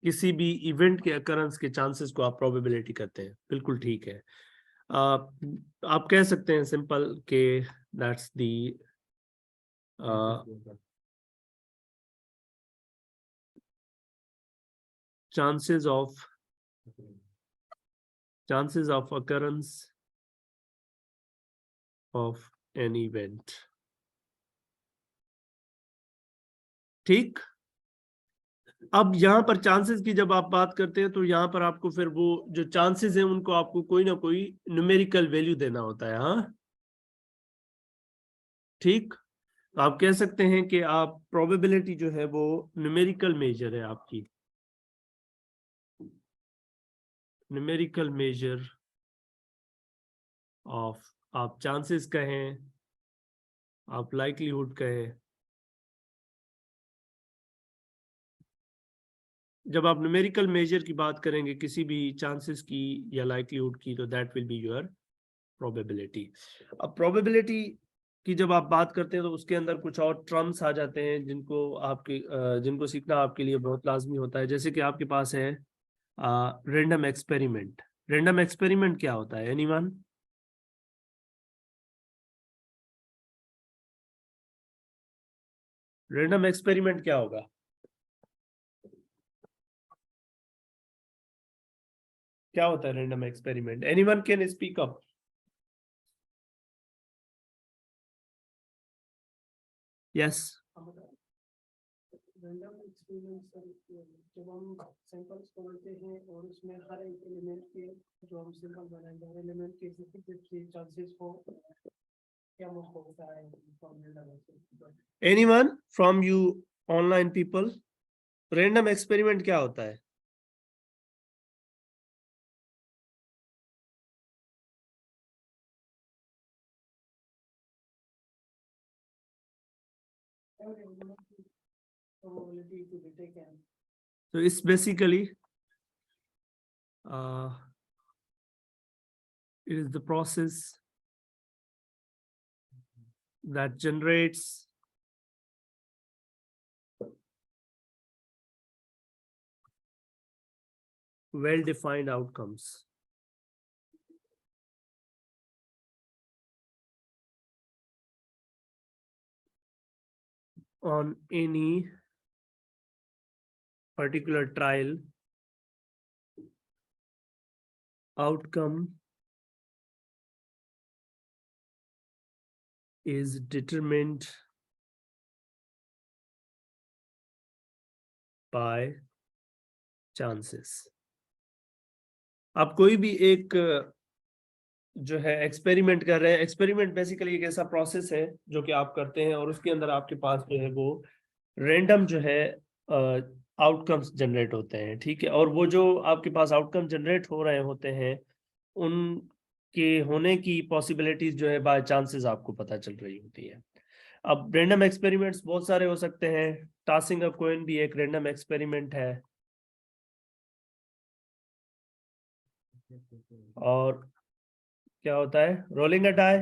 किसी भी इवेंट के अकरेंस के चांसेस को आप प्रोबेबिलिटी करते हैं, बिल्कुल ठीक है। आप कह सकते हैं सिंपल के that's the chances of occurrence of an event। ठीक, अब यहाँ पर चांसेस की जब आप बात करते हैं तो यहाँ पर आपको फिर वो जो चांसेस हैं उनको आपको कोई ना कोई न्यूमेरिकल वैल्यू देना होता है। हाँ ठीक, तो आप कह सकते हैं कि आप प्रोबेबिलिटी जो है वो न्यूमेरिकल मेजर है आपकी, न्यूमेरिकल मेजर ऑफ, आप चांसेस कहें, आप लाइक्लीहुड कहें। जब आप न्यूमेरिकल मेजर की बात करेंगे किसी भी चांसेस की या लाइक्लीहुड की, तो that will be your probability. अब प्रोबेबिलिटी की जब आप बात करते हैं तो उसके अंदर कुछ और टर्म्स आ जाते हैं जिनको सीखना आपके लिए बहुत लाजमी होता है। जैसे कि आपके पास है रैंडम एक्सपेरिमेंट। रैंडम एक्सपेरिमेंट क्या होता है, एनीवन? रैंडम एक्सपेरिमेंट क्या होगा? क्या होता है random experiment? Anyone can speak up? Yes. Random experiment जब हम सैंपल्स को लेते हैं और उसमें हर एक एलिमेंट के जो हम सैंपल बनाएंगे हर एलिमेंट के चांसेस को क्या मुझको होता है from random. Anyone from you online people, random experiment क्या होता है? So it's basically it is the process that generates well-defined outcomes on any particular trial. Outcome is determined by chances. आप कोई भी एक जो है एक्सपेरिमेंट कर रहे हैं, एक्सपेरिमेंट बेसिकली एक ऐसा प्रोसेस है जो कि आप करते हैं और उसके अंदर आपके पास जो है वो रैंडम जो है आउटकम्स जनरेट होते हैं। ठीक है, और वो जो आपके पास आउटकम जनरेट हो रहे होते हैं उनके होने की पॉसिबिलिटीज जो है बाय चांसेस आपको पता चल रही होती है। अब रैंडम एक्सपेरिमेंट्स बहुत सारे हो सकते हैं। टॉसिंग अ कॉइन भी एक रैंडम एक्सपेरिमेंट है। और क्या होता है, रोलिंग अ डाई।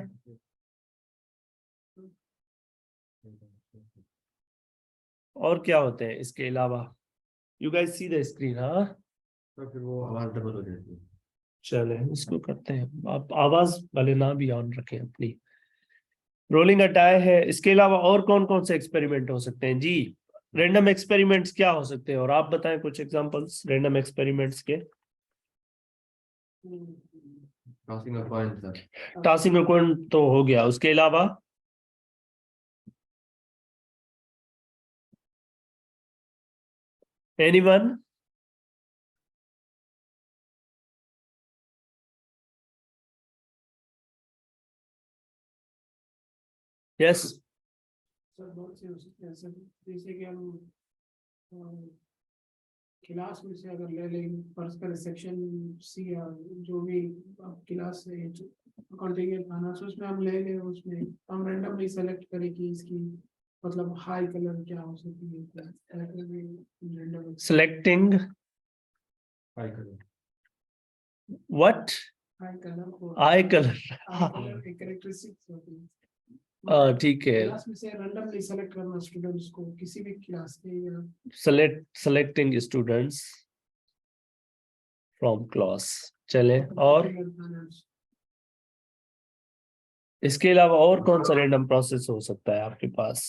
और क्या होते हैं इसके अलावा? You guys see the screen? हाँ, तो फिर वो आवाज डबल हो जाती है। चले इसको करते हैं, आप आवाज वाले ना भी ऑन रखें अपनी। रोलिंग अ डाई है, इसके अलावा और कौन कौन से एक्सपेरिमेंट हो सकते हैं जी? रैंडम एक्सपेरिमेंट्स क्या हो सकते हैं, और आप बताएं कुछ एग्जांपल्स रैंडम एक्सपेरिमेंट्स के। Tossing a coin sir. Tossing a coin तो हो गया, उसके अलावा? एनीवन? यस। सर बहुत से हो सकते हैं सर, जैसे कि हम क्लास में से अगर ले लें परस्पर सेक्शन सी या जो भी क्लास है कॉन्टिन्यूअस फाइनेंस, उसमें हम ले लें, उसमें हम रैंडमली सेलेक्ट करें कि इसकी मतलब हाई कलर क्या हो सकती है। Selecting high colour. What? High colour I colour. Characteristics होती है। ठीक है, क्लास में से रैंडमली सेलेक्ट करना स्टूडेंट्स को किसी भी क्लास के या selecting students from class। चले, और इसके अलावा और कौन सा रैंडम प्रोसेस हो सकता है आपके पास?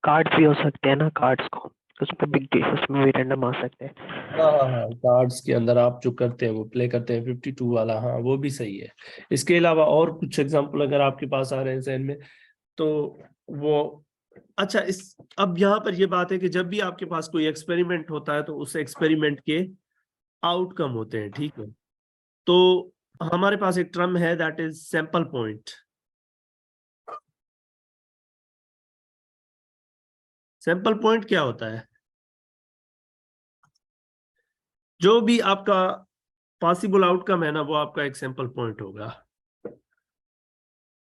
कार्ड भी हो सकते हैं ना, कार्ड्स को उसमें भी रैंडम आ सकते हैं। हाँ, कार्ड्स के अंदर आप जो करते हैं वो प्ले करते हैं 52 वाला, हाँ वो भी सही है। इसके अलावा और कुछ एग्जांपल अगर आपके पास आ रहे हैं जहन में तो वो अच्छा। अब यहाँ पर ये बात है कि जब भी आपके पास कोई एक्सपेरिमेंट होता है तो उस एक्सपेरिमेंट के आउटकम होते हैं, ठीक है। तो हमारे पास एक टर्म है that is sample point. Sample point क्या होता है? जो भी आपका पॉसिबल आउटकम है ना, वो आपका एक सैंपल पॉइंट होगा।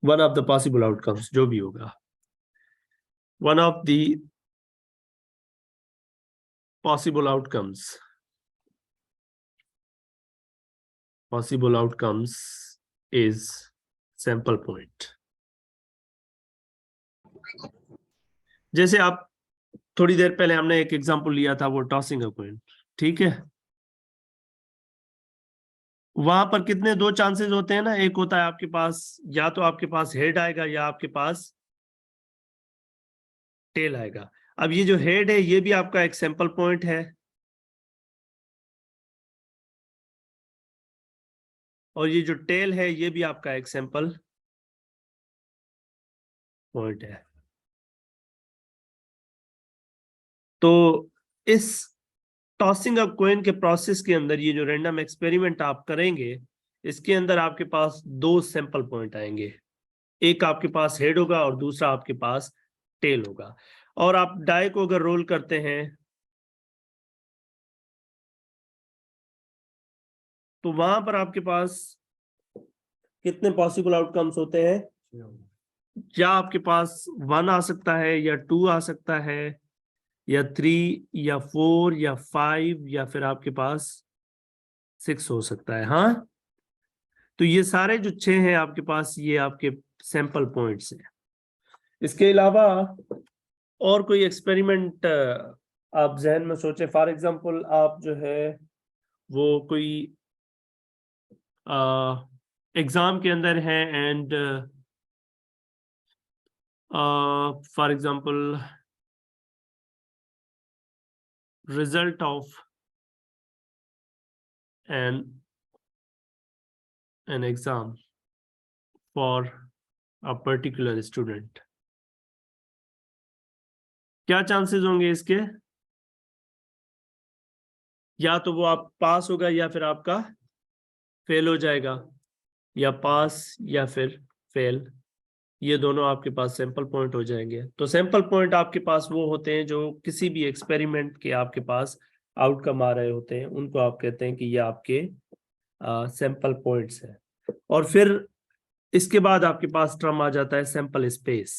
One of the possible outcomes जो भी होगा, one of the possible outcomes is sample point। जैसे आप थोड़ी देर पहले हमने एक एग्जांपल लिया था, वो टॉसिंग अ कॉइन, ठीक है। वहां पर कितने दो चांसेस होते हैं ना, एक होता है आपके पास या तो आपके पास हेड आएगा या आपके पास टेल आएगा। अब ये जो हेड है ये भी आपका एक सैंपल पॉइंट है, और ये जो टेल है ये भी आपका एक सैंपल पॉइंट है। तो इस टॉसिंग अ कॉइन के प्रोसेस के अंदर ये जो रैंडम एक्सपेरिमेंट आप करेंगे, इसके अंदर आपके पास दो सैंपल पॉइंट आएंगे। एक आपके पास हेड होगा और दूसरा आपके पास टेल होगा। और आप डाई को अगर रोल करते हैं तो वहां पर आपके पास कितने पॉसिबल आउटकम्स होते हैं? या आपके पास 1 आ सकता है, या 2 आ सकता है, या 3, या 4, या 5, या फिर आपके पास 6 हो सकता है। हाँ, तो ये सारे जो 6 हैं आपके पास, ये आपके सैंपल पॉइंट्स हैं। इसके अलावा और कोई एक्सपेरिमेंट आप जहन में सोचे? फॉर एग्जांपल आप जो है वो कोई एग्जाम के अंदर है and for example result of an exam for a particular student। क्या चांसेस होंगे इसके? या तो वो आप पास होगा या फिर आपका फेल हो जाएगा, या पास या फिर फेल, ये दोनों आपके पास सैंपल पॉइंट हो जाएंगे। तो सैंपल पॉइंट आपके पास वो होते हैं जो किसी भी एक्सपेरिमेंट के आपके पास आउटकम आ रहे होते हैं, उनको आप कहते हैं कि ये आपके सैंपल पॉइंट्स है। और फिर इसके बाद आपके पास टर्म आ जाता है सैंपल स्पेस।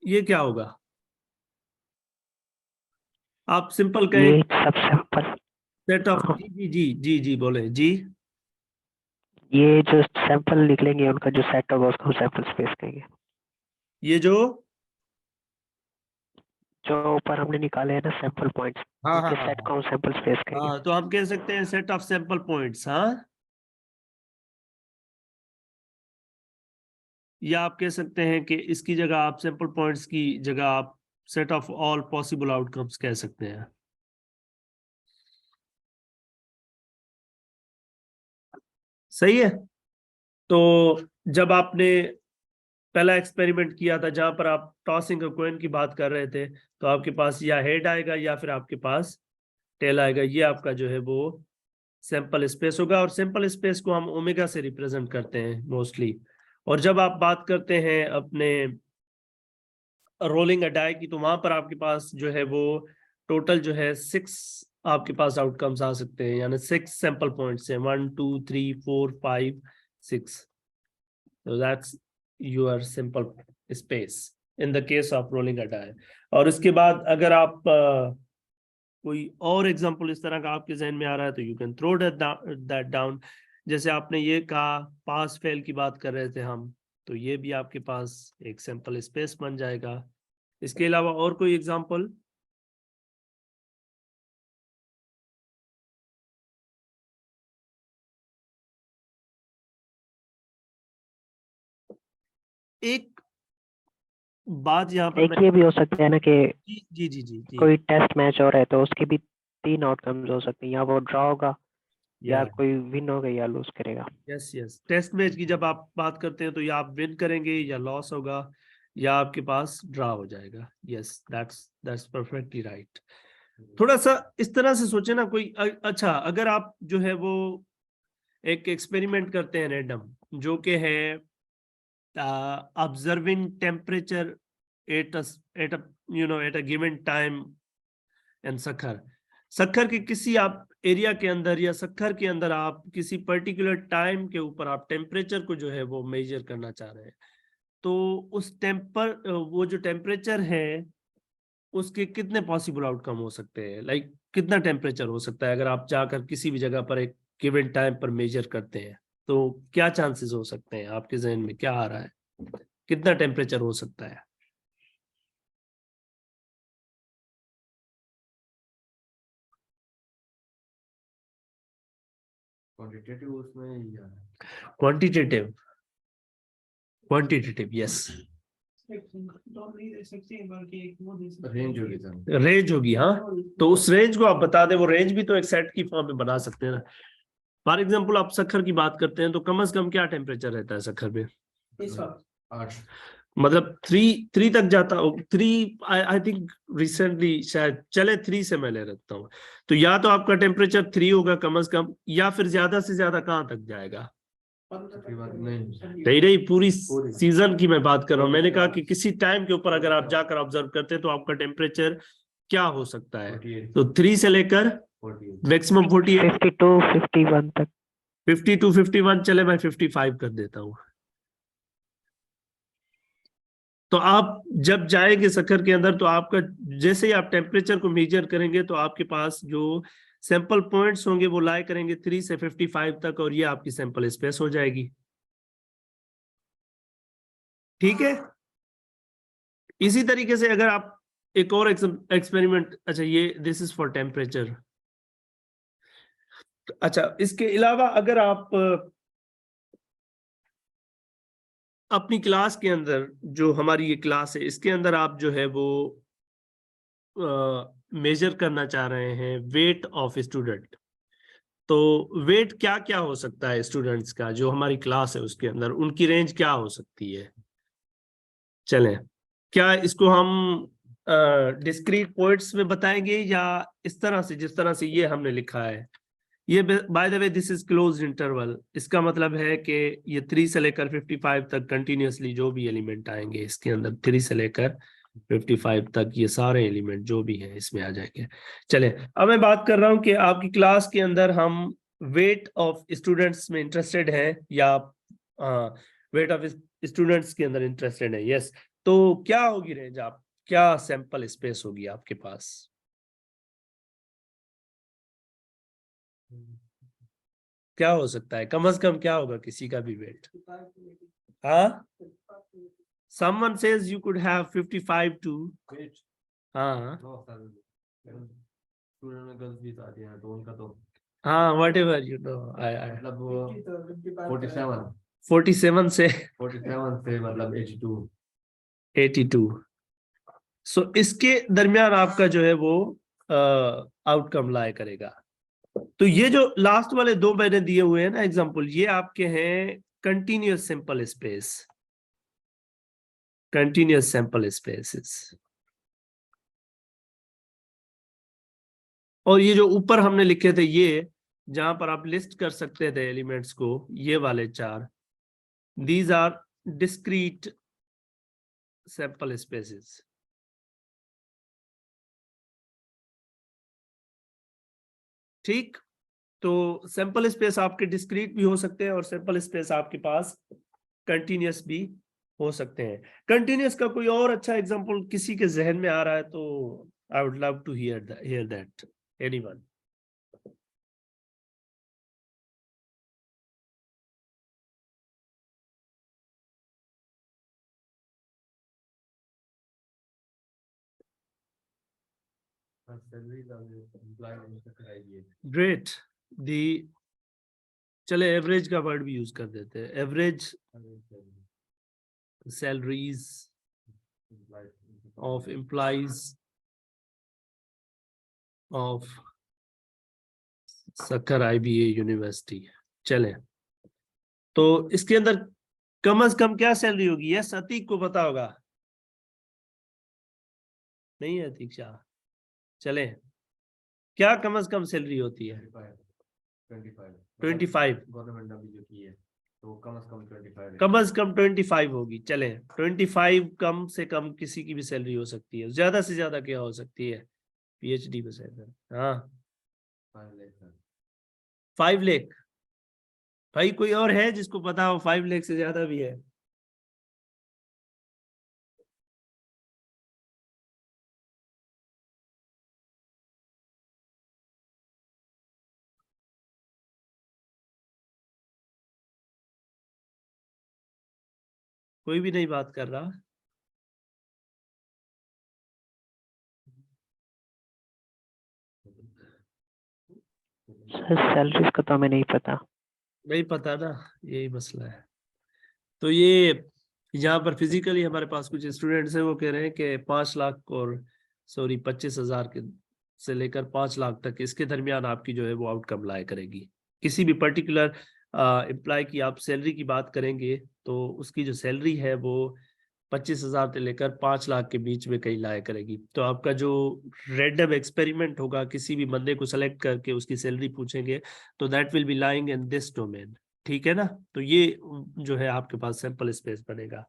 ये क्या होगा? आप सिंपल कहें ये सब सैंपल, सेट ऑफ, जी जी जी जी जी बोले जी। ये जो सैंपल निकलेंगे उनका जो सेट होगा उसको सैंपल स्पेस कहेंगे। ये जो ऊपर हमने निकाले हैं ना सैंपल पॉइंट्स, हाँ उनके हाँ सेट को हम सैंपल स्पेस कहेंगे। हाँ, तो हम कह सकते हैं सेट ऑफ सैंपल पॉइंट्स। हाँ, या आप कह सकते हैं कि इसकी जगह आप सैंपल पॉइंट्स की जगह आप set of all possible outcomes कह सकते हैं। सही है। तो जब आपने पहला एक्सपेरिमेंट किया था जहां पर आप टॉसिंग अ कॉइन की बात कर रहे थे, तो आपके पास या हेड आएगा या फिर आपके पास टेल आएगा। ये आपका जो है वो सैंपल स्पेस होगा, और सैंपल स्पेस को हम ओमेगा से रिप्रेजेंट करते हैं मोस्टली। और जब आप बात करते हैं अपने रोलिंग अ डाई की, तो वहां पर आपके पास जो है वो टोटल जो है 6 आपके पास आउटकम्स आ सकते हैं, यानी 6 सैंपल पॉइंट्स हैं, 1 2 3 4 5 6। So that's your simple space। In the case of rolling a die. और उसके बाद अगर आप कोई और एग्जांपल इस तरह का आपके जहन में आ रहा है तो you can throw that down. जैसे आपने ये कहा पास फेल की बात कर रहे थे हम, तो ये भी आपके पास एक सैंपल स्पेस बन जाएगा। इसके अलावा और कोई एग्जांपल? एक बात यहाँ पर एक ये भी हो सकता है ना कि जी जी जी जी जी कोई टेस्ट मैच हो रहा है तो उसके भी 3 आउटकम्स हो सकते हैं, या वो ड्रॉ होगा या कोई विन होगा या लूज करेगा। यस यस, टेस्ट मैच की जब आप बात करते हैं तो या आप विन करेंगे या लॉस होगा या आपके पास ड्रा हो जाएगा। Yes, that's perfectly right. थोड़ा सा इस तरह से सोचे ना कोई अच्छा, अगर आप जो है वो एक एक्सपेरिमेंट करते हैं रैंडम, जो कि है observing temperature at a given time and Sukkur के किसी आप एरिया के अंदर या सखर के अंदर आप किसी पर्टिकुलर टाइम के ऊपर आप टेम्परेचर को जो है वो मेजर करना चाह रहे हैं। तो उस वो जो टेम्परेचर है उसके कितने पॉसिबल आउटकम हो सकते हैं, लाइक कितना टेम्परेचर हो सकता है अगर आप जाकर किसी भी जगह पर एक गिवन टाइम पर मेजर करते हैं, तो क्या चांसेस हो सकते हैं? आपके जहन में क्या आ रहा है, कितना टेम्परेचर हो सकता है? क्वांटिटेटिव उसमें ही आ रहा है। क्वांटिटेटिव यस, रेंज होगी सर। रेंज होगी। हाँ, तो उस रेंज को आप बता दें, वो रेंज भी तो एक सेट की फॉर्म में बना सकते हैं ना। फॉर एग्जांपल आप सखर की बात करते हैं तो कम से कम क्या टेम्परेचर रहता है सखर में? 8 मतलब थ्री तक जाता हो। थ्री आई थिंक रिसेंटली शायद चले 3 से मैं ले रखता हूँ। तो या तो आपका टेम्परेचर 3 होगा कम से कम, या फिर ज्यादा से ज्यादा कहाँ तक जाएगा? नहीं, पूरी सीजन की मैं बात कर रहा हूँ। मैंने कहा कि किसी टाइम के ऊपर अगर आप जाकर ऑब्जर्व करते हैं तो आपका टेम्परेचर क्या हो सकता है? 48 तो 3 से लेकर 48 मैक्सिमम 48, 52 51 तक। 52 51, चले मैं 55 कर देता हूँ। तो आप जब जाएंगे सखर के अंदर तो आपका जैसे ही आप टेम्परेचर को मेजर करेंगे तो आपके पास जो सैंपल पॉइंट्स होंगे वो लाई करेंगे 3 से 55 तक, और ये आपकी सैंपल स्पेस हो जाएगी। ठीक है, इसी तरीके से अगर आप एक और एक्सपेरिमेंट, अच्छा ये दिस इज फॉर टेम्परेचर। अच्छा, इसके अलावा अगर आप अपनी क्लास के अंदर, जो हमारी ये क्लास है इसके अंदर आप जो है वो मेजर करना चाह रहे हैं वेट ऑफ स्टूडेंट, तो वेट क्या क्या हो सकता है स्टूडेंट्स का, जो हमारी क्लास है उसके अंदर उनकी रेंज क्या हो सकती है? चलें, क्या इसको हम डिस्क्रीट पॉइंट्स में बताएंगे या इस तरह से जिस तरह से ये हमने लिखा है? ये by the way this is closed interval, इसका मतलब है कि ये 3 से लेकर 55 तक कंटिन्यूअसली जो भी एलिमेंट आएंगे इसके अंदर 3 से लेकर 55 तक ये सारे एलिमेंट जो भी हैं इसमें आ जाएंगे। चले, अब मैं बात कर रहा हूं कि आपकी क्लास के अंदर हम वेट ऑफ स्टूडेंट्स में इंटरेस्टेड हैं या वेट ऑफ स्टूडेंट्स के अंदर इंटरेस्टेड है। यस, तो क्या होगी रेंज, आप क्या सैंपल स्पेस होगी आपके पास? क्या हो सकता है कम से कम, क्या होगा किसी का भी वेट? हाँ, someone says you could have 55 to, हाँ स्टूडेंट में गर्ल्स भी तो आती है तो उनका तो हाँ, whatever you know, मतलब वो 47 47 से 47 से मतलब 82, सो इसके दरमियान आपका जो है वो आउटकम लाए करेगा। तो ये जो लास्ट वाले 2 मैंने दिए हुए हैं ना एग्जांपल, ये आपके हैं continuous sample space, continuous sample spaces. और ये जो ऊपर हमने लिखे थे ये, जहां पर आप लिस्ट कर सकते थे एलिमेंट्स को, ये वाले 4, these are discrete sample spaces. ठीक, तो सैंपल स्पेस आपके डिस्क्रीट भी हो सकते हैं और सैंपल स्पेस आपके पास कंटिन्यूअस भी हो सकते हैं। कंटिन्यूअस का कोई और अच्छा एग्जांपल किसी के जहन में आ रहा है तो I would love to hear that, anyone. Salaries are implied in the criteria. Great. दी चले एवरेज का वर्ड भी यूज कर देते हैं, average salaries Implied in the of criteria. employees of Sukkur IBA university. चले तो इसके अंदर कम से कम क्या सैलरी होगी? यस, अतीक को पता होगा। नहीं है अतीक शाह? चले क्या कम से कम सैलरी होती है? 25 25। गवर्नमेंट अभी जो की है तो कम से कम 25 है। कम से कम 25 होगी। चले 25 कम से कम किसी की भी सैलरी हो सकती है, ज्यादा से ज्यादा क्या हो सकती है? PhD में सैलरी, हाँ 5 लाख सर। 5 लाख। भाई कोई और है जिसको पता हो 5 लाख से ज्यादा भी है? कोई भी नहीं बात कर रहा। सर सैलरीज का तो हमें नहीं पता। नहीं पता ना, यही मसला है। तो ये यहाँ पर फिजिकली हमारे पास कुछ स्टूडेंट्स हैं, वो कह रहे हैं कि 5 लाख और 25,000 के से लेकर 5 लाख तक इसके दरमियान आपकी जो है वो आउटकम लाया करेगी। किसी भी पर्टिकुलर एम्प्लॉय की आप सैलरी की बात करेंगे तो उसकी जो सैलरी है वो 25,000 से लेकर 5 लाख के बीच में कहीं लाया करेगी। तो आपका जो रैंडम एक्सपेरिमेंट होगा, किसी भी बंदे को सेलेक्ट करके उसकी सैलरी पूछेंगे, तो that will be lying in this domain. ठीक है ना? तो ये जो है आपके पास सैंपल स्पेस बनेगा।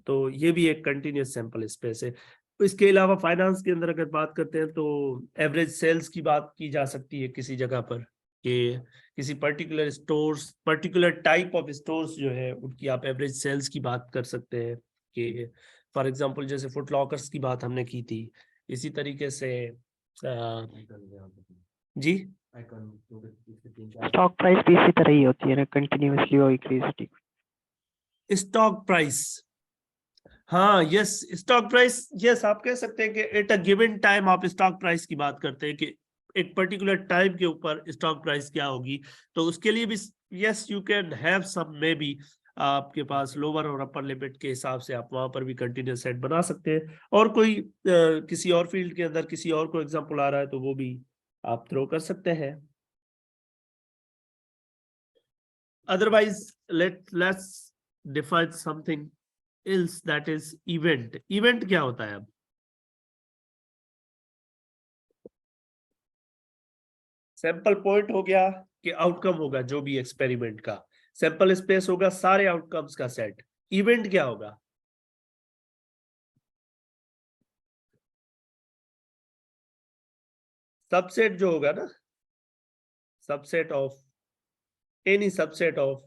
तो ये भी एक कंटिन्यूस सैंपल स्पेस है। इसके अलावा फाइनेंस के अंदर अगर बात करते हैं तो एवरेज सेल्स की बात की जा सकती है किसी जगह पर, कि किसी particular stores, particular type of stores जो है उनकी आप एवरेज सेल्स की बात कर सकते हैं। कि फॉर एग्जांपल जैसे फुट लॉकर्स की बात हमने की थी, इसी तरीके से जी स्टॉक प्राइस भी इसी तरह ही होती है ना, कंटिन्यूअसली वो इंक्रीज। स्टॉक प्राइस, हाँ यस, स्टॉक प्राइस, यस आप कह सकते हैं कि एट अ गिवन टाइम आप स्टॉक प्राइस की बात करते हैं कि एक पर्टिकुलर टाइम के ऊपर स्टॉक प्राइस क्या होगी। तो उसके लिए भी yes you can have some, maybe आपके पास लोअर और अपर लिमिट के हिसाब से आप वहां पर भी कंटिन्यूस सेट बना सकते हैं। और कोई किसी और फील्ड के अंदर किसी और को एग्जांपल आ रहा है तो वो भी आप थ्रो कर सकते हैं। Otherwise let's define something else, that is event। Event क्या होता है? अब सैंपल पॉइंट हो गया कि आउटकम होगा जो भी एक्सपेरिमेंट का, सैंपल स्पेस होगा सारे आउटकम्स का सेट। इवेंट क्या होगा? सबसेट जो होगा ना, subset of any subset of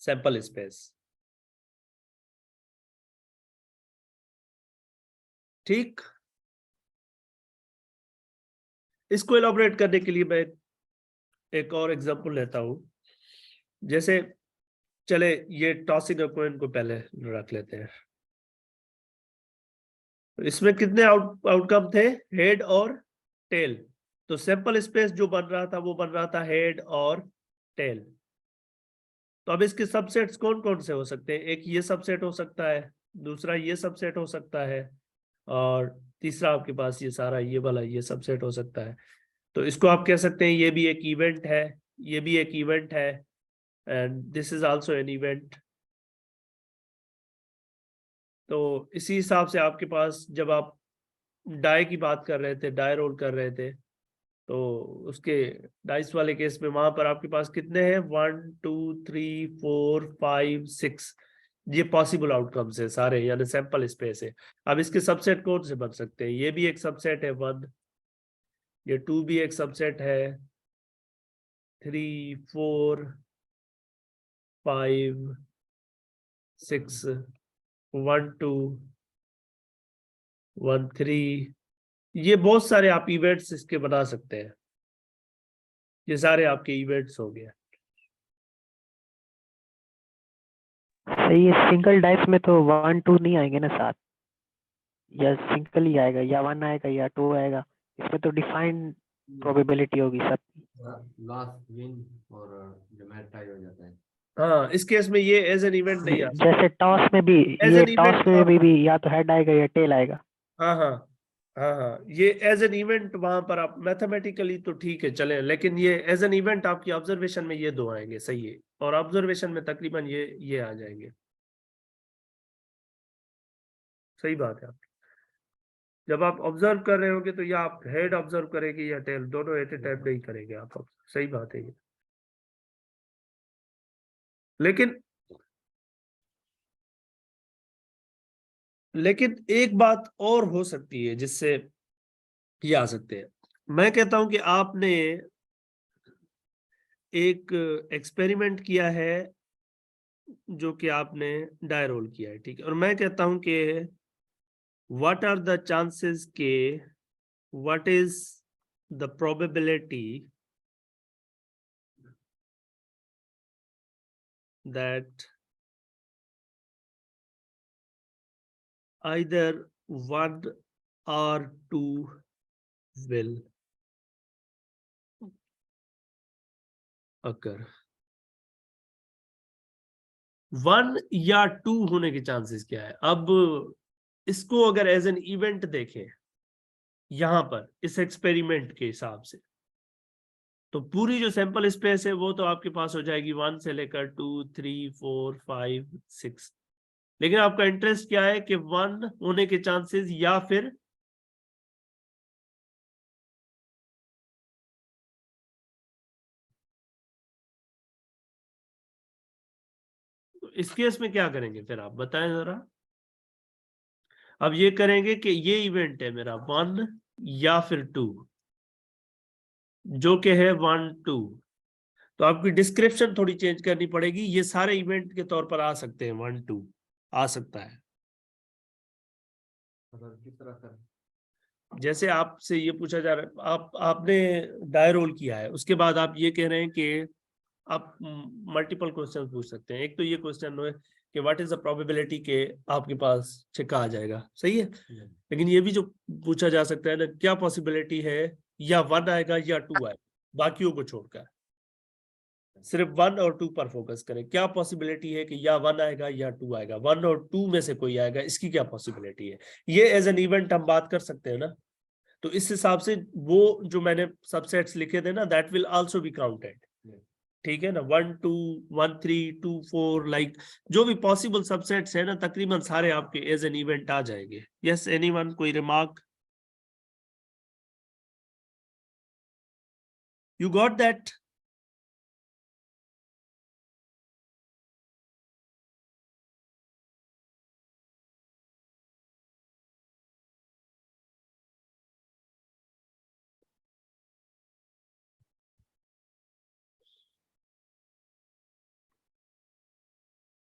sample space. ठीक, इसको एलॉबरेट करने के लिए मैं एक और एग्जांपल लेता हूं। जैसे चले ये टॉसिंग अ कॉइन को पहले रख लेते हैं। इसमें कितने आउटकम थे? हेड और टेल। तो सैंपल स्पेस जो बन रहा था वो बन रहा था हेड और टेल। तो अब इसके सबसेट्स कौन कौन से हो सकते हैं? एक ये सबसेट हो सकता है, दूसरा ये सबसेट हो सकता है, और तीसरा आपके पास ये सारा ये वाला ये सबसेट हो सकता है। तो इसको आप कह सकते हैं ये भी एक इवेंट है, ये भी एक इवेंट है, and this is also an event. तो इसी हिसाब से आपके पास जब आप डाई की बात कर रहे थे, डाई रोल कर रहे थे, तो उसके डाइस वाले केस में वहां पर आपके पास कितने हैं? 1 2 3 4 5 6, ये पॉसिबल आउटकम्स है सारे, यानी सैंपल स्पेस है। अब इसके सबसेट कौन से बन सकते हैं? ये भी एक सबसेट है 1, ये 2 भी एक सबसेट है, 3 4 5 6 1 2 1 3, ये बहुत सारे आप इवेंट्स इसके बना सकते हैं। ये सारे आपके इवेंट्स हो गए। सही है। सिंगल डाइस में तो 1 2 नहीं आएंगे ना साथ, या सिंगल ही आएगा, या 1 आएगा या 2 आएगा। इसमें तो डिफाइंड प्रोबेबिलिटी होगी सब। लास्ट विन और जो मैच टाई हो जाता है। हाँ, इस केस में ये एज एन इवेंट नहीं आ सकता। जैसे टॉस में भी, एज ये एन टॉस इवेंट में आप, भी या तो हेड आएगा या टेल आएगा। हाँ हाँ हाँ हाँ, ये एज एन इवेंट वहां पर आप मैथमेटिकली तो ठीक है चले, लेकिन ये एज एन इवेंट आपकी ऑब्जर्वेशन में ये दो आएंगे, सही है। और ऑब्जर्वेशन में तकरीबन ये आ जाएंगे। सही बात है आप। जब आप ऑब्जर्व कर रहे होगे तो या आप हेड ऑब्जर्व करेंगे या टेल, दोनों एट ए टाइम नहीं करेंगे आप। सही बात है ये। लेकिन एक बात और हो सकती है जिससे ये आ सकते हैं। मैं कहता हूं कि आपने एक एक्सपेरिमेंट किया है जो कि आपने डाई रोल किया है, ठीक है। और मैं कहता हूं कि व्हाट आर द चांसेस के, what is the probability that either 1 or 2 will occur। 1 या 2 होने के चांसेस क्या है? अब इसको अगर एज एन इवेंट देखें यहां पर इस एक्सपेरिमेंट के हिसाब से, तो पूरी जो सैंपल स्पेस है वो तो आपके पास हो जाएगी 1 से लेकर 2 3 4 5 6। लेकिन आपका इंटरेस्ट क्या है कि 1 होने के चांसेस या फिर इस केस में क्या करेंगे फिर आप बताएं जरा। अब ये करेंगे कि ये इवेंट है मेरा 1 या फिर 2, जो कि है 1 2। तो आपकी डिस्क्रिप्शन थोड़ी चेंज करनी पड़ेगी। ये सारे इवेंट के तौर पर आ सकते हैं, 1 2 आ सकता है। किस तरह सर? जैसे आपसे ये पूछा जा रहा है, आपने डाई रोल किया है, उसके बाद आप ये कह रहे हैं कि आप मल्टीपल क्वेश्चन पूछ सकते हैं। एक तो ये क्वेश्चन है कि व्हाट इज द प्रोबेबिलिटी के आपके पास छिक्का आ जाएगा, सही है। लेकिन ये भी जो पूछा जा सकता है ना, क्या पॉसिबिलिटी है या 1 आएगा या 2 आएगा, बाकियों को छोड़कर सिर्फ 1 और 2 पर फोकस करें। क्या पॉसिबिलिटी है कि या 1 आएगा या 2 आएगा, 1 और 2 में से कोई आएगा, इसकी क्या पॉसिबिलिटी है। ये एज एन इवेंट हम बात कर सकते हैं ना। तो इस हिसाब से वो जो मैंने सबसेट्स लिखे थे ना, that will also be counted, ठीक है ना। 1 2 1 3 2 4, लाइक जो भी पॉसिबल सबसेट्स है ना, तकरीबन सारे आपके एज एन इवेंट आ जाएंगे। यस एनीवन, कोई रिमार्क? You got that?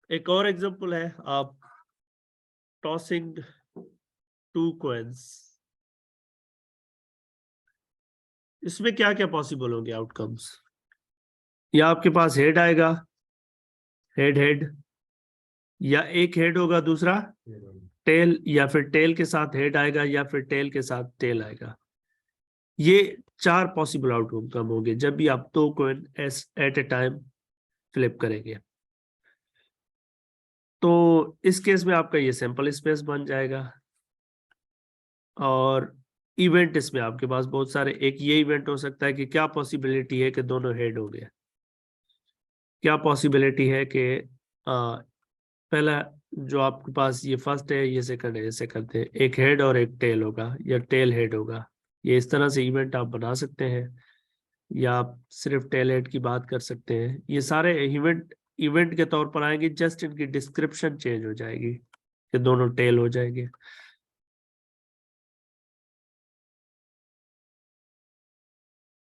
एक और एग्जांपल है, आप टॉसिंग 2 coins, इसमें क्या क्या पॉसिबल होंगे आउटकम्स। या आपके पास हेड आएगा, हेड हेड, या एक हेड होगा दूसरा टेल, या फिर टेल के साथ हेड आएगा, या फिर टेल के साथ टेल आएगा। ये 4 पॉसिबल आउटकम होंगे जब भी आप 2 coin at a time flip करेंगे। तो इस केस में आपका ये सैंपल स्पेस बन जाएगा। और इवेंट इसमें आपके पास बहुत सारे, एक ये इवेंट हो सकता है कि क्या पॉसिबिलिटी है कि दोनों हेड हो गए, क्या पॉसिबिलिटी है कि पहला जो आपके पास ये फर्स्ट है, ये सेकंड है, ये सेकंड है, एक हेड और एक टेल होगा या टेल हेड होगा। ये इस तरह से इवेंट आप बना सकते हैं, या आप सिर्फ टेल हेड की बात कर सकते हैं। ये सारे इवेंट के तौर पर आएंगे, जस्ट इनकी डिस्क्रिप्शन चेंज हो जाएगी कि दोनों टेल हो जाएंगे।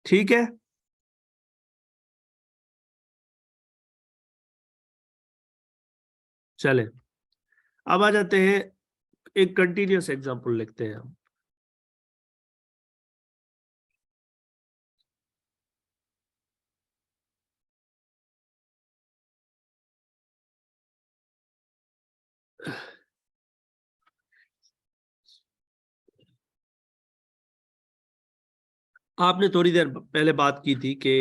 ठीक है। चले अब आ जाते हैं, एक कंटिन्यूअस एग्जांपल लिखते हैं हम। आपने थोड़ी देर पहले बात की थी कि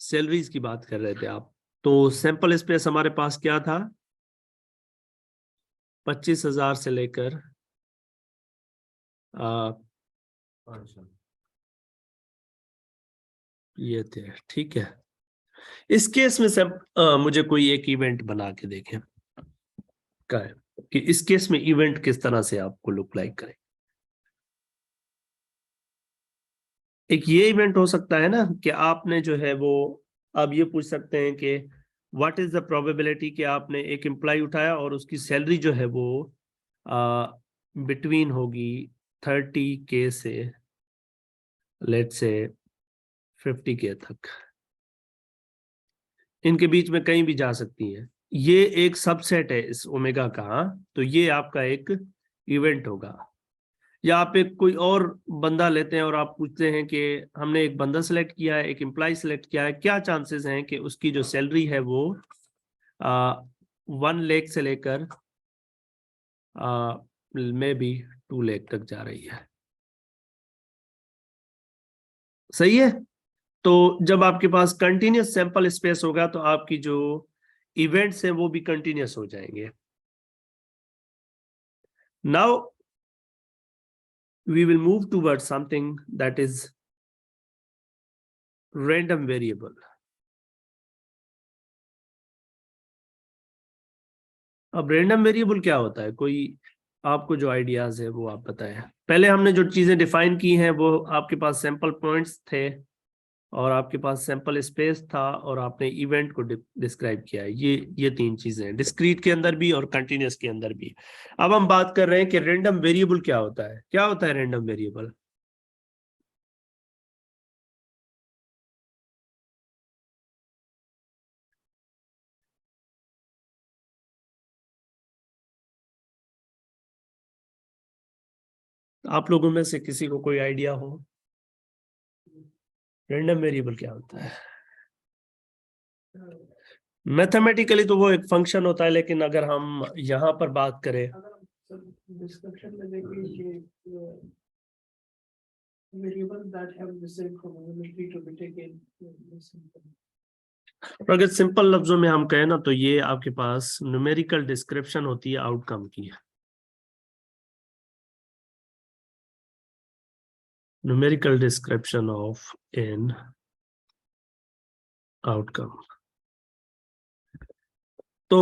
सैलरीज की बात कर रहे थे आप, तो सैंपल स्पेस हमारे पास क्या था, 25,000 से लेकर अच्छा, ये थे, ठीक है। इस केस में सब मुझे कोई एक इवेंट बना के देखें क्या है कि इस केस में इवेंट किस तरह से आपको लुक लाइक करे। एक ये इवेंट हो सकता है ना कि आपने जो है वो, आप ये पूछ सकते हैं कि व्हाट इज द प्रोबेबिलिटी कि आपने एक एम्प्लॉय उठाया और उसकी सैलरी जो है वो बिटवीन होगी 30K से लेट्स से 50K तक, इनके बीच में कहीं भी जा सकती है। ये एक सबसेट है इस ओमेगा का, तो ये आपका एक इवेंट होगा। या आप एक कोई और बंदा लेते हैं और आप पूछते हैं कि हमने एक बंदा सेलेक्ट किया है, एक एम्प्लॉय सेलेक्ट किया है, क्या चांसेस हैं कि उसकी जो सैलरी है वो 1 लाख से लेकर मे बी 2 लाख तक जा रही है। सही है। तो जब आपके पास कंटिन्यूअस सैंपल स्पेस होगा तो आपकी जो इवेंट्स हैं वो भी कंटिन्यूअस हो जाएंगे। Now we will move towards something that is random variable. अब रैंडम वेरिएबल क्या होता है, कोई आपको जो आइडियाज है वो आप बताएं। पहले हमने जो चीजें डिफाइन की हैं वो आपके पास सैंपल पॉइंट्स थे और आपके पास सैंपल स्पेस था और आपने इवेंट को डिस्क्राइब किया है। ये 3 चीजें हैं, डिस्क्रीट के अंदर भी और कंटिन्यूअस के अंदर भी। अब हम बात कर रहे हैं कि रैंडम वेरिएबल क्या होता है। क्या होता है रैंडम वेरिएबल? आप लोगों में से किसी को कोई आइडिया हो रैंडम वेरिएबल क्या होता है? मैथमेटिकली तो वो एक फंक्शन होता है, लेकिन अगर हम यहाँ पर बात करें, डिस्क्रिप्शन में देखिए variable that have the same probability to be taken. अगर सिंपल लफ्जों में हम कहें ना तो ये आपके पास न्यूमेरिकल डिस्क्रिप्शन होती है आउटकम की। Numerical description of an outcome. तो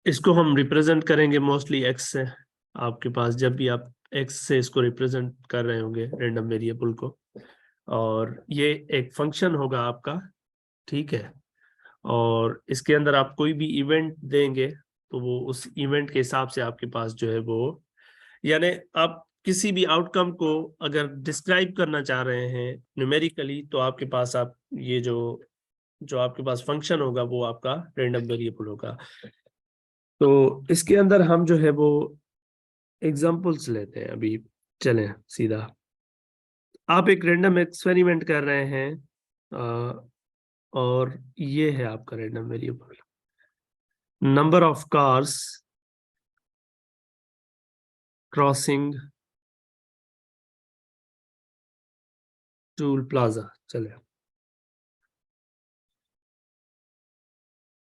इसको हम रिप्रेजेंट करेंगे मोस्टली एक्स से। आपके पास जब भी आप एक्स से इसको रिप्रेजेंट कर रहे होंगे रैंडम वेरिएबल को, और ये एक फंक्शन होगा आपका, ठीक है। और इसके अंदर आप कोई भी इवेंट देंगे तो वो उस इवेंट के हिसाब से आपके पास जो है वो, यानी आप किसी भी आउटकम को अगर डिस्क्राइब करना चाह रहे हैं न्यूमेरिकली तो आपके पास आप ये जो आपके पास फंक्शन होगा वो आपका रैंडम वेरिएबल होगा। तो इसके अंदर हम जो है वो एग्जांपल्स लेते हैं अभी। चलें सीधा, आप एक रैंडम एक्सपेरिमेंट कर रहे हैं और ये है आपका random variable, number of cars crossing toll plaza. चले,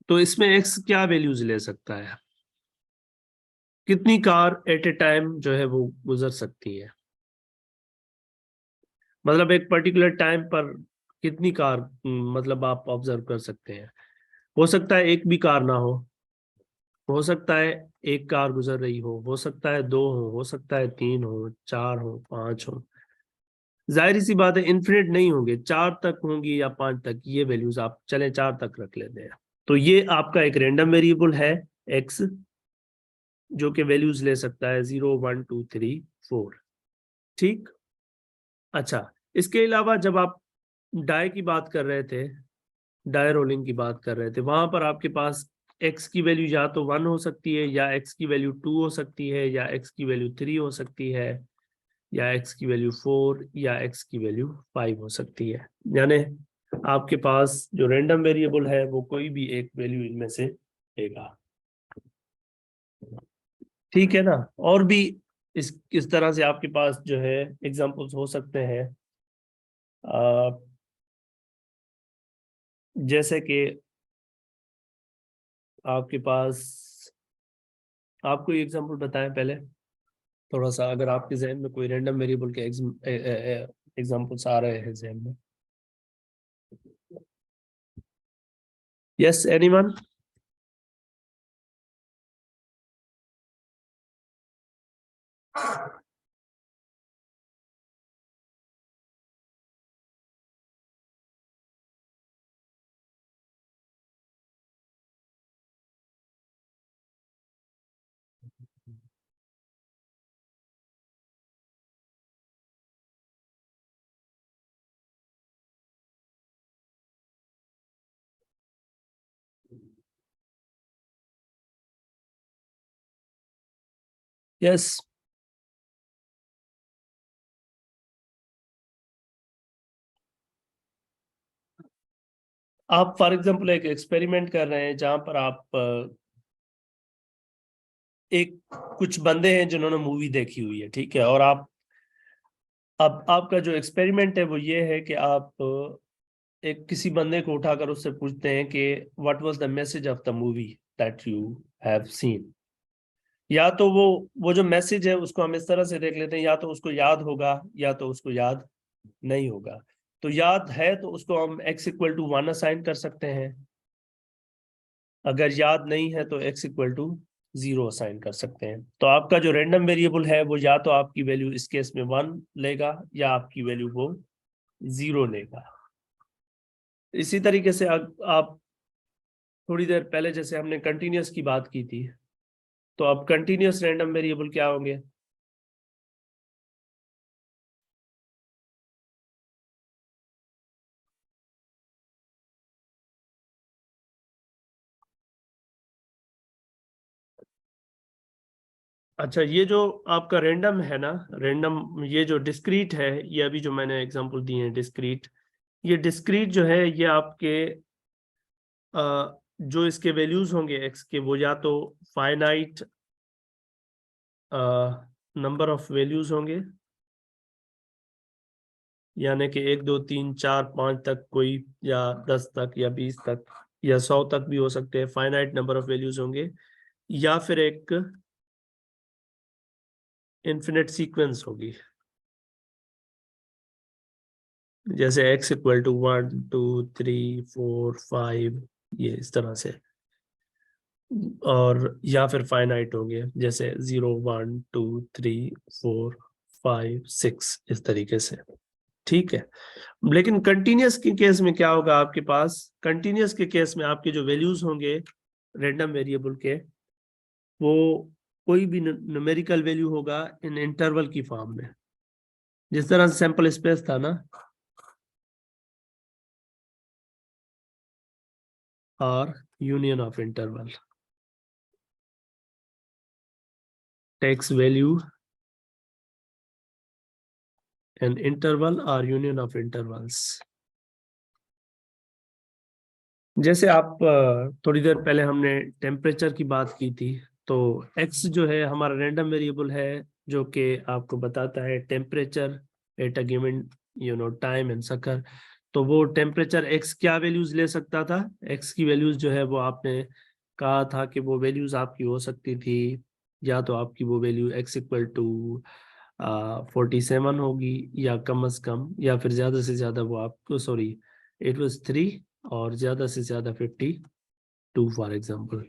तो इसमें एक्स क्या वैल्यूज ले सकता है, कितनी कार एट ए टाइम जो है वो गुजर सकती है, मतलब एक पर्टिकुलर टाइम पर कितनी कार मतलब आप ऑब्जर्व कर सकते हैं। हो सकता है एक भी कार ना हो सकता है एक कार गुजर रही हो सकता है 2 हो सकता है 3 हो, 4 हो, 5 हो। जाहिर सी बात है इन्फिनिट नहीं होंगे, 4 तक होंगी या 5 तक, ये वैल्यूज आप चले 4 तक रख लेते हैं। तो ये आपका एक रैंडम वेरिएबल है एक्स, जो कि वैल्यूज ले सकता है 0, 1, 2, 3, 4। ठीक। अच्छा, इसके अलावा जब आप डाई की बात कर रहे थे, डाई रोलिंग की बात कर रहे थे, वहां पर आपके पास x की वैल्यू या तो 1 हो सकती है, या x की वैल्यू 2 हो सकती है, या x की वैल्यू 3 हो सकती है, या x की वैल्यू 4, या x की वैल्यू 5 हो सकती है। यानी आपके पास जो रैंडम वेरिएबल है वो कोई भी एक वैल्यू इनमें से लेगा। ठीक है ना। और भी इस तरह से आपके पास जो है एग्जांपल्स हो सकते हैं। जैसे कि आपके पास, आपको एग्जांपल बताएं पहले थोड़ा सा, अगर आपके जहन में कोई रैंडम वेरिएबल के एग्जांपल्स आ रहे हैं जहन में। Yes, anyone? यस। आप फॉर एग्जांपल एक एक्सपेरिमेंट कर रहे हैं जहां पर आप एक कुछ बंदे हैं जिन्होंने मूवी देखी हुई है, ठीक है, और अब आपका जो एक्सपेरिमेंट है वो ये है कि आप एक किसी बंदे को उठाकर उससे पूछते हैं कि what was the message of the movie that you have seen. या तो वो जो मैसेज है उसको हम इस तरह से देख लेते हैं, या तो उसको याद होगा या तो उसको याद नहीं होगा। तो याद है तो उसको हम x=1 असाइन कर सकते हैं, अगर याद नहीं है तो x=0 असाइन कर सकते हैं। तो आपका जो रैंडम वेरिएबल है वो या तो आपकी वैल्यू इस केस में 1 लेगा, या आपकी वैल्यू वो 0 लेगा। इसी तरीके से आप थोड़ी देर पहले जैसे हमने कंटिन्यूअस की बात की थी, तो अब कंटिन्यूअस रैंडम वेरिएबल क्या होंगे? अच्छा, ये जो आपका रैंडम है ना, रैंडम, ये जो डिस्क्रीट है, ये अभी जो मैंने एग्जांपल दिए हैं डिस्क्रीट, ये डिस्क्रीट जो है ये आपके जो इसके वैल्यूज होंगे एक्स के, वो या तो फाइनाइट नंबर ऑफ वैल्यूज होंगे, यानी कि 1 2 3 4 5 तक कोई, या 10 तक, या 20 तक, या 100 तक भी हो सकते हैं, फाइनाइट नंबर ऑफ वैल्यूज होंगे, या फिर एक इन्फिनिट सीक्वेंस होगी, जैसे x=1 2 3 4 5, ये इस तरह से। और या फिर फाइनाइट होंगे, जैसे 0 1 2 3 4 5 6, इस तरीके से। ठीक है। लेकिन कंटिन्यूअस के केस में क्या होगा आपके पास? कंटिन्यूअस के केस में आपके जो वैल्यूज होंगे रैंडम वेरिएबल के, वो कोई भी न्यूमेरिकल वैल्यू होगा इन इंटरवल की फॉर्म में, जिस तरह से सैंपल स्पेस था ना, और union of interval takes value an interval or union of intervals। जैसे आप थोड़ी देर पहले हमने टेम्परेचर की बात की थी, तो x जो है हमारा रैंडम वेरिएबल है, जो कि आपको बताता है temperature at a given time and sucker. तो वो टेम्परेचर x क्या वैल्यूज ले सकता था? x की वैल्यूज जो है वो आपने कहा था कि वो वैल्यूज आपकी हो सकती थी, या तो आपकी वो वैल्यू x=47 होगी, या कम से कम, या फिर ज्यादा से ज्यादा वो आपको, सॉरी, इट वाज 3, और ज्यादा से ज्यादा 52 फॉर एग्जांपल।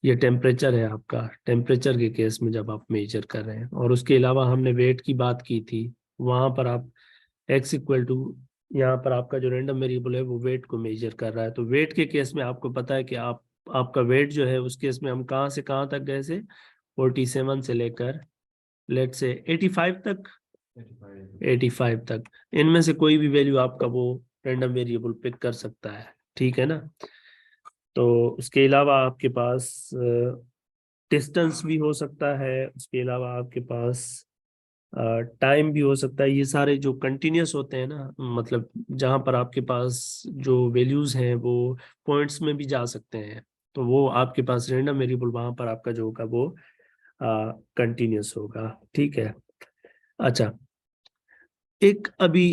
ये टेम्परेचर है आपका, टेम्परेचर के केस में जब आप मेजर कर रहे हैं। और उसके अलावा हमने वेट की बात की थी, वहां पर आप x=, यहाँ पर आपका जो रैंडम वेरिएबल है वो वेट को मेजर कर रहा है। तो वेट के केस में आपको पता है कि आपका वेट जो है, उस केस में हम कहाँ से कहाँ तक गए थे? 47 से लेकर लेट से 85 तक, 85 तक। इनमें से कोई भी वैल्यू आपका वो रैंडम वेरिएबल पिक कर सकता है, ठीक है ना। तो उसके अलावा आपके पास डिस्टेंस भी हो सकता है, उसके अलावा आपके पास टाइम भी हो सकता है। ये सारे जो कंटिन्यूस होते हैं ना, मतलब जहां पर आपके पास जो वैल्यूज हैं वो पॉइंट्स में भी जा सकते हैं, तो वो आपके पास रैंडम वेरिएबल वहां पर आपका जो होगा वो कंटिन्यूस होगा। ठीक है। अच्छा, एक अभी